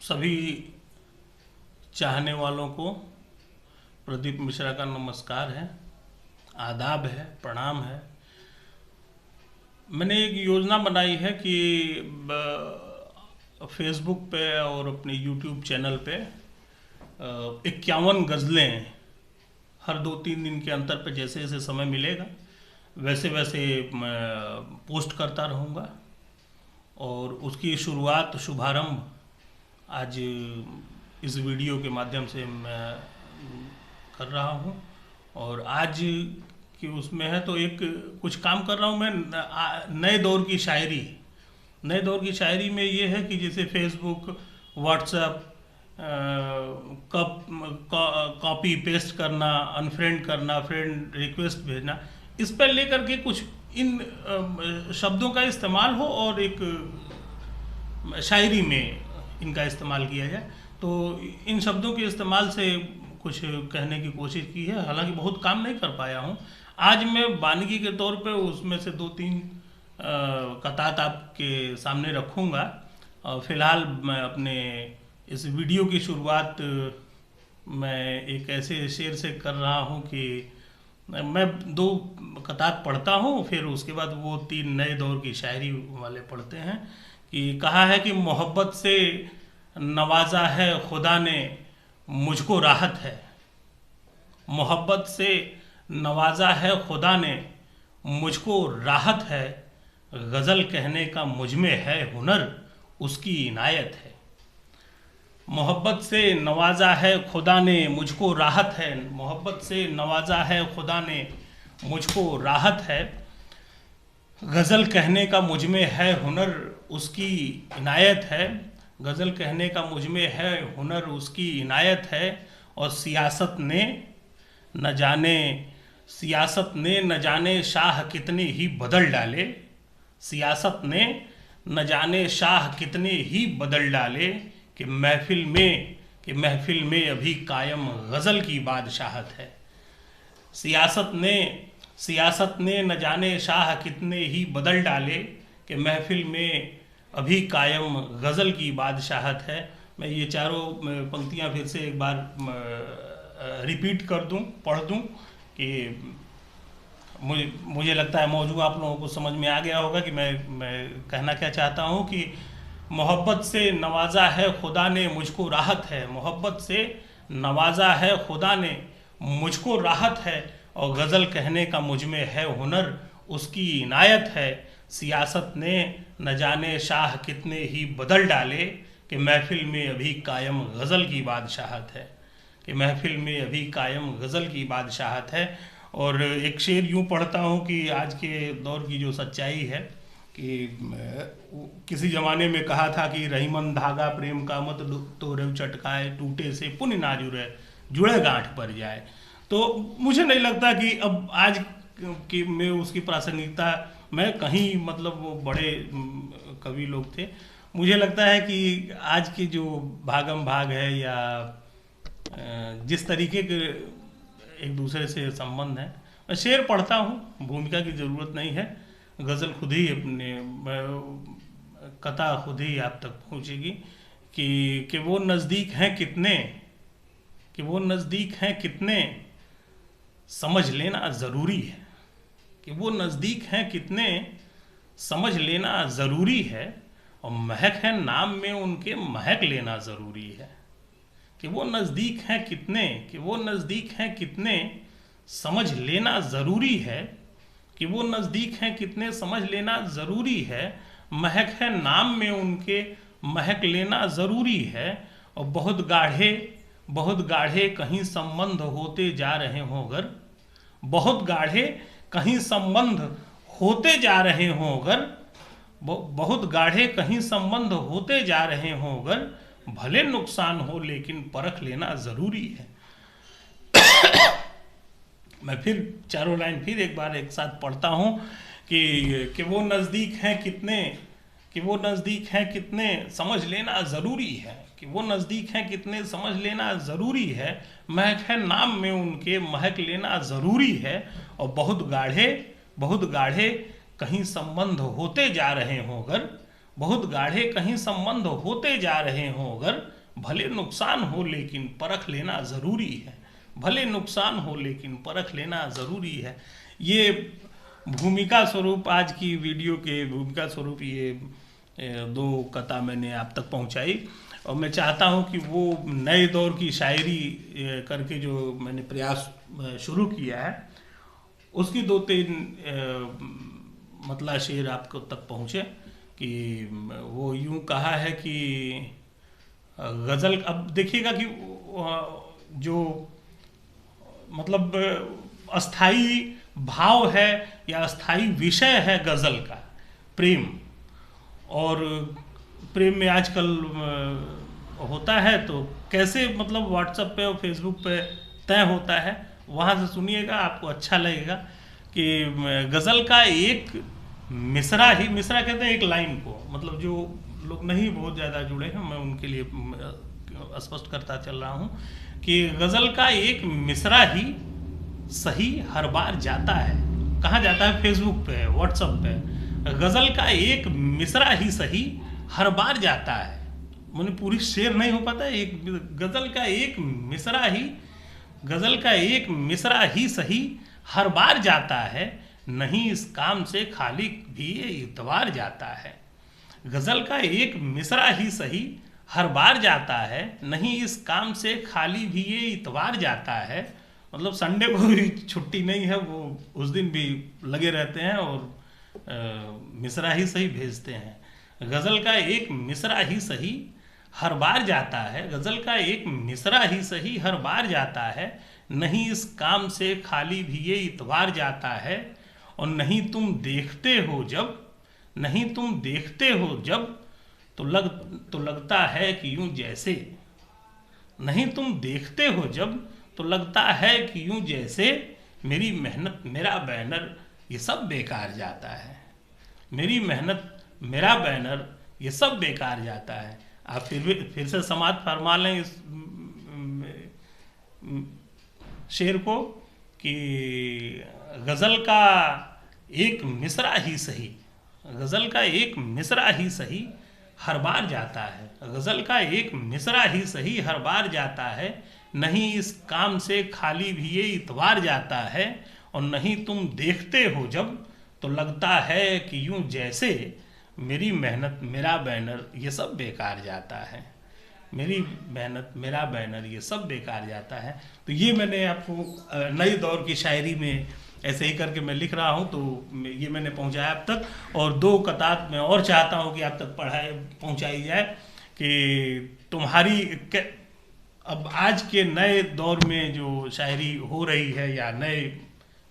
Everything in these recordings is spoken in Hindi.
सभी चाहने वालों को प्रदीप मिश्रा का नमस्कार है, आदाब है, प्रणाम है। मैंने एक योजना बनाई है कि फेसबुक पे और अपने यूट्यूब चैनल पे 51 गज़लें हर 2-3 दिन के अंतर पे जैसे जैसे समय मिलेगा वैसे वैसे पोस्ट करता रहूँगा। और उसकी शुभारंभ आज इस वीडियो के माध्यम से मैं कर रहा हूँ। और आज की उसमें है तो एक कुछ काम कर रहा हूँ मैं नए दौर की शायरी में ये है कि जैसे फेसबुक, व्हाट्सएप, कॉपी पेस्ट करना, अनफ्रेंड करना, फ्रेंड रिक्वेस्ट भेजना, इस पर लेकर के कुछ इन शब्दों का इस्तेमाल हो और एक शायरी में इनका इस्तेमाल किया जाए। तो इन शब्दों के इस्तेमाल से कुछ कहने की कोशिश की है, हालांकि बहुत काम नहीं कर पाया हूँ। आज मैं वानगी के तौर पे उसमें से 2-3 कतात आपके सामने रखूँगा। फ़िलहाल मैं अपने इस वीडियो की शुरुआत मैं एक ऐसे शेर से कर रहा हूँ कि मैं 2 कतात पढ़ता हूँ, फिर उसके बाद वो 3 नए दौर की शायरी वाले पढ़ते हैं। कि कहा है कि मोहब्बत से नवाजा है खुदा ने, मुझको राहत है। मोहब्बत से नवाजा है खुदा ने, मुझको राहत है। गज़ल कहने का मुझ में है हुनर, उसकी इनायत है। मोहब्बत से नवाजा है खुदा ने, मुझको राहत है। मोहब्बत से नवाजा है खुदा ने, मुझको राहत है। गज़ल कहने का मुझ में है हुनर, उसकी इनायत है। गज़ल कहने का मुझ में है हुनर, उसकी इनायत है। और सियासत ने न जाने शाह कितने ही बदल डाले। सियासत ने न जाने शाह कितने ही बदल डाले कि महफिल में अभी कायम गज़ल की बादशाहत है। सियासत ने न जाने शाह कितने ही बदल डाले कि महफिल में अभी कायम गज़ल की बादशाहत है। मैं ये चारों पंक्तियाँ फिर से एक बार रिपीट कर दूं, पढ़ दूं कि मुझे लगता है मौजू आप लोगों को समझ में आ गया होगा कि मैं कहना क्या चाहता हूँ। कि मोहब्बत से नवाजा है खुदा ने, मुझको राहत है। मोहब्बत से नवाजा है खुदा ने, मुझको राहत है। और गज़ल कहने का मुझ में है हुनर, उसकी इनायत है। सियासत ने न जाने शाह कितने ही बदल डाले कि महफिल में अभी कायम गज़ल की बादशाहत है। कि महफिल में अभी कायम गज़ल की बादशाहत है। और एक शेर यूँ पढ़ता हूँ कि आज के दौर की जो सच्चाई है कि किसी ज़माने में कहा था कि रहीमन धागा प्रेम का मत तोड़े चटकाए, टूटे से पुण्य ना जुड़े गांठ पर जाए। तो मुझे नहीं लगता कि अब आज की में उसकी प्रासंगिकता मैं कहीं मतलब वो बड़े कवि लोग थे। मुझे लगता है कि आज की जो भागम भाग है या जिस तरीके के एक दूसरे से संबंध है, मैं शेर पढ़ता हूँ, भूमिका की ज़रूरत नहीं है। गज़ल खुद ही अपने कथा खुद ही आप तक पहुँचेगी। कि वो नज़दीक हैं कितने समझ लेना ज़रूरी है। कि वो नज़दीक हैं कितने समझ लेना ज़रूरी है। और महक है नाम में उनके, महक लेना ज़रूरी है। कि वो नज़दीक हैं कितने समझ लेना ज़रूरी है। कि वो नज़दीक हैं कितने समझ लेना ज़रूरी है। महक है नाम में उनके, महक लेना ज़रूरी है। और बहुत गाढ़े कहीं संबंध होते जा रहे हों अगर, बहुत गाढ़े कहीं संबंध होते जा रहे हों अगर, बहुत गाढ़े कहीं संबंध होते जा रहे हों अगर, भले नुकसान हो लेकिन परख लेना ज़रूरी है। मैं फिर चारों लाइन फिर एक बार एक साथ पढ़ता हूँ कि वो नज़दीक हैं कितने समझ लेना ज़रूरी है। कि वो नज़दीक हैं कितने समझ लेना ज़रूरी है। महक है नाम में उनके, महक लेना ज़रूरी है। और बहुत गाढ़े कहीं संबंध होते जा रहे हों अगर, बहुत गाढ़े कहीं संबंध होते जा रहे हों अगर, भले नुकसान हो लेकिन परख लेना ज़रूरी है, भले नुकसान हो लेकिन परख लेना ज़रूरी है। ये भूमिका स्वरूप आज की वीडियो के भूमिका स्वरूप ये दो कथा मैंने आप तक पहुंचाई, और मैं चाहता हूं कि वो नए दौर की शायरी करके जो मैंने प्रयास शुरू किया है उसकी 2-3 मतलब शेर आपको तक पहुँचे। कि वो यूं कहा है कि गज़ल, अब देखिएगा कि जो मतलब अस्थाई भाव है या अस्थाई विषय है गज़ल का प्रेम, और प्रेम में आजकल होता है तो कैसे मतलब व्हाट्सएप पे और फेसबुक पे तय होता है, वहाँ से सुनिएगा आपको अच्छा लगेगा। कि गज़ल का एक मिसरा ही, मिसरा कहते हैं एक लाइन को, मतलब जो लोग नहीं बहुत ज़्यादा जुड़े हैं मैं उनके लिए स्पष्ट करता चल रहा हूँ कि गज़ल का एक मिसरा ही सही हर बार जाता है। कहाँ जाता है? फेसबुक पे, व्हाट्सएप पे। गज़ल का एक मिसरा ही सही हर बार जाता है। मुझे पूरी शेर नहीं हो पाता, एक गज़ल का एक मिसरा ही, गज़ल का एक मिसरा ही सही हर बार जाता है, नहीं इस काम से खाली भी ये इतवार जाता है। गज़ल का एक मिसरा ही सही हर बार जाता है, नहीं इस काम से खाली भी ये इतवार जाता है। मतलब संडे को भी छुट्टी नहीं है, वो उस दिन भी लगे रहते हैं और मिसरा ही सही भेजते हैं। गज़ल का एक मिसरा ही सही हर बार जाता है, गज़ल का एक मिसरा ही सही हर बार जाता है, नहीं इस काम से खाली भी ये इतवार जाता है। और नहीं तुम देखते हो जब, नहीं तुम देखते हो जब, तो लगता है कि यूं जैसे, नहीं तुम देखते हो जब तो लगता है कि यूं जैसे मेरी मेहनत मेरा बैनर ये सब बेकार जाता है, मेरी मेहनत मेरा बैनर ये सब बेकार जाता है। आप फिर से समाप्त फरमा लें इस शेर को कि गज़ल का एक मिसरा ही सही, गज़ल का एक मिसरा ही सही हर बार जाता है, गज़ल का एक मिसरा ही सही हर बार जाता है, नहीं इस काम से खाली भी ये इतवार जाता है। और नहीं तुम देखते हो जब तो लगता है कि यूं जैसे मेरी मेहनत मेरा बैनर ये सब बेकार जाता है, मेरी मेहनत मेरा बैनर ये सब बेकार जाता है। तो ये मैंने आपको नए दौर की शायरी में ऐसे ही करके मैं लिख रहा हूँ, तो ये मैंने पहुँचाया आप तक। और 2 कतार मैं और चाहता हूँ कि आप तक पहुँचाई जाए कि तुम्हारी अब आज के नए दौर में जो शायरी हो रही है या नए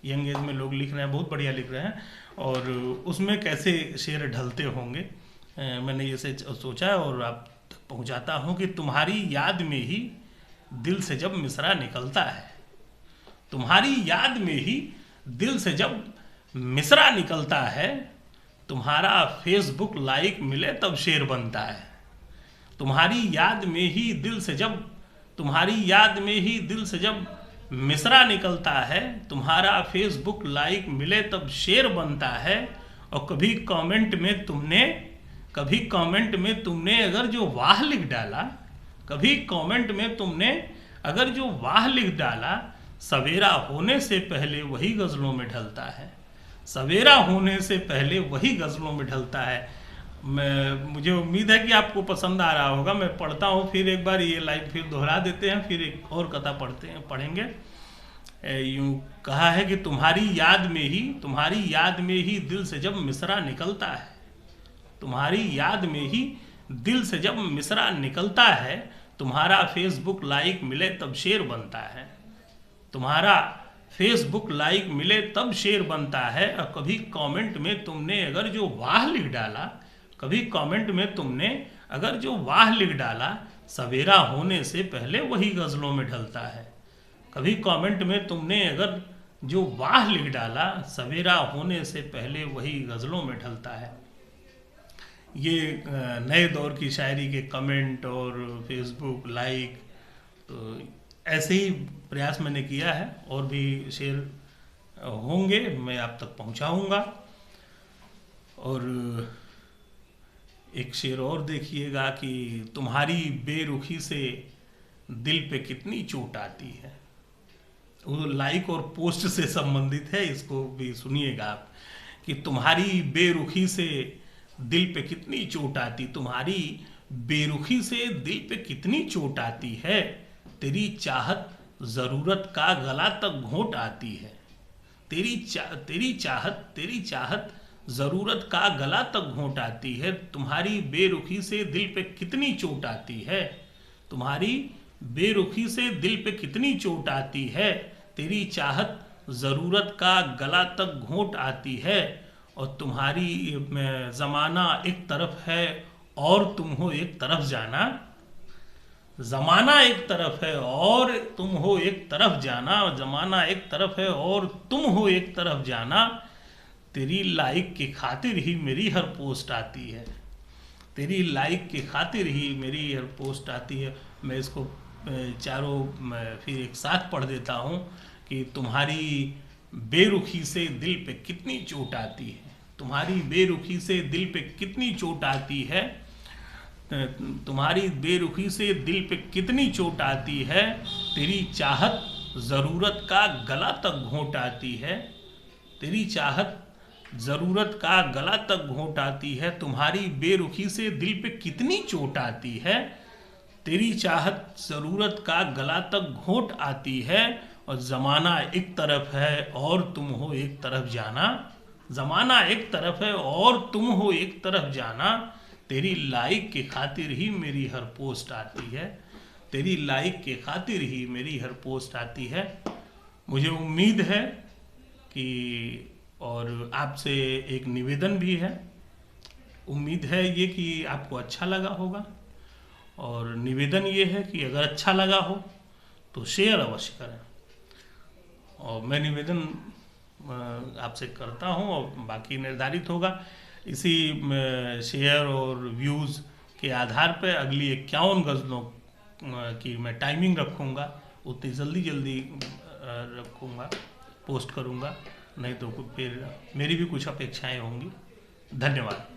यंग एज में लोग लिख रहे हैं, बहुत बढ़िया लिख रहे हैं, और उसमें कैसे शेर ढलते होंगे मैंने ये सोचा है और आप तक पहुँचाता हूँ कि तुम्हारी याद में ही दिल से जब मिसरा निकलता है, तुम्हारी याद में ही दिल से जब मिसरा निकलता है, तुम्हारा फेसबुक लाइक मिले तब शेर बनता है। तुम्हारी याद में ही दिल से जब, तुम्हारी याद में ही दिल से जब मिसरा निकलता है, तुम्हारा फेसबुक लाइक मिले तब शेर बनता है। और कभी कमेंट में तुमने अगर जो वाह लिख डाला, कभी कमेंट में तुमने अगर जो वाह लिख डाला, सवेरा होने से पहले वही गज़लों में ढलता है, सवेरा होने से पहले वही गज़लों में ढलता है। मुझे उम्मीद है कि आपको पसंद आ रहा होगा। मैं पढ़ता हूँ फिर एक बार, ये लाइन फिर दोहरा देते हैं, फिर एक और कथा पढ़ेंगे। यूँ कहा है कि तुम्हारी याद में ही दिल से जब मिसरा निकलता है, तुम्हारी याद में ही दिल से जब मिसरा निकलता है, तुम्हारा फेसबुक लाइक मिले तब शेर बनता है, तुम्हारा फेसबुक लाइक मिले तब शेर बनता है। और कभी कमेंट में तुमने अगर जो वाह लिख डाला, कभी कमेंट में तुमने अगर जो वाह लिख डाला, सवेरा होने से पहले वही गज़लों में ढलता है। कभी कमेंट में तुमने अगर जो वाह लिख डाला, सवेरा होने से पहले वही गज़लों में ढलता है। ये नए दौर की शायरी के कमेंट और फेसबुक लाइक, तो ऐसे ही प्रयास मैंने किया है, और भी शेर होंगे मैं आप तक पहुंचाऊंगा। और एक शेर और देखिएगा कि तुम्हारी बेरुखी से दिल पे कितनी चोट आती है। वो लाइक और पोस्ट से संबंधित है, इसको भी सुनिएगा आप कि तुम्हारी बेरुखी से दिल पे कितनी चोट आती, तुम्हारी बेरुखी से दिल पे कितनी चोट आती है, तेरी चाहत ज़रूरत का गला तक घोंट आती है। तेरी चाहत ज़रूरत का गला तक घोंट आती है। तुम्हारी बेरुखी से दिल पे कितनी चोट आती है, तुम्हारी बेरुखी से दिल पे कितनी चोट आती है, तेरी चाहत ज़रूरत का गला तक घोंट आती है। और तुम्हारी ज़माना एक तरफ है और तुम हो एक तरफ जाना, ज़माना एक तरफ है और तुम हो एक तरफ जाना, ज़माना एक तरफ है और तुम हो एक तरफ जाना, तेरी लाइक की खातिर ही मेरी हर पोस्ट आती है, तेरी लाइक की खातिर ही मेरी हर पोस्ट आती है। मैं इसको चारों फिर एक साथ पढ़ देता हूँ कि तुम्हारी बेरुखी से दिल पे कितनी चोट आती है, तुम्हारी बेरुखी से दिल पे कितनी चोट आती है, तुम्हारी बेरुखी से दिल पे कितनी चोट आती है, तेरी चाहत ज़रूरत का गला तक घोंट आती है, तेरी चाहत ज़रूरत का गला तक घोंट आती है। तुम्हारी बेरुखी से दिल पे कितनी चोट आती है, तेरी चाहत ज़रूरत का गला तक घोंट आती है। और ज़माना एक तरफ है और तुम हो एक तरफ जाना, ज़माना एक तरफ है और तुम हो एक तरफ जाना, तेरी लाइक के खातिर ही मेरी हर पोस्ट आती है, तेरी लाइक के खातिर ही मेरी हर पोस्ट आती है। मुझे उम्मीद है कि, और आपसे एक निवेदन भी है, उम्मीद है ये कि आपको अच्छा लगा होगा, और निवेदन ये है कि अगर अच्छा लगा हो तो शेयर अवश्य करें। और मैं निवेदन आपसे करता हूँ और बाकी निर्धारित होगा इसी शेयर और व्यूज़ के आधार पर अगली 51 गज़लों की मैं टाइमिंग रखूँगा, उतनी जल्दी रखूँगा, पोस्ट करूँगा, नहीं तो फिर मेरी भी कुछ अपेक्षाएं होंगी। धन्यवाद।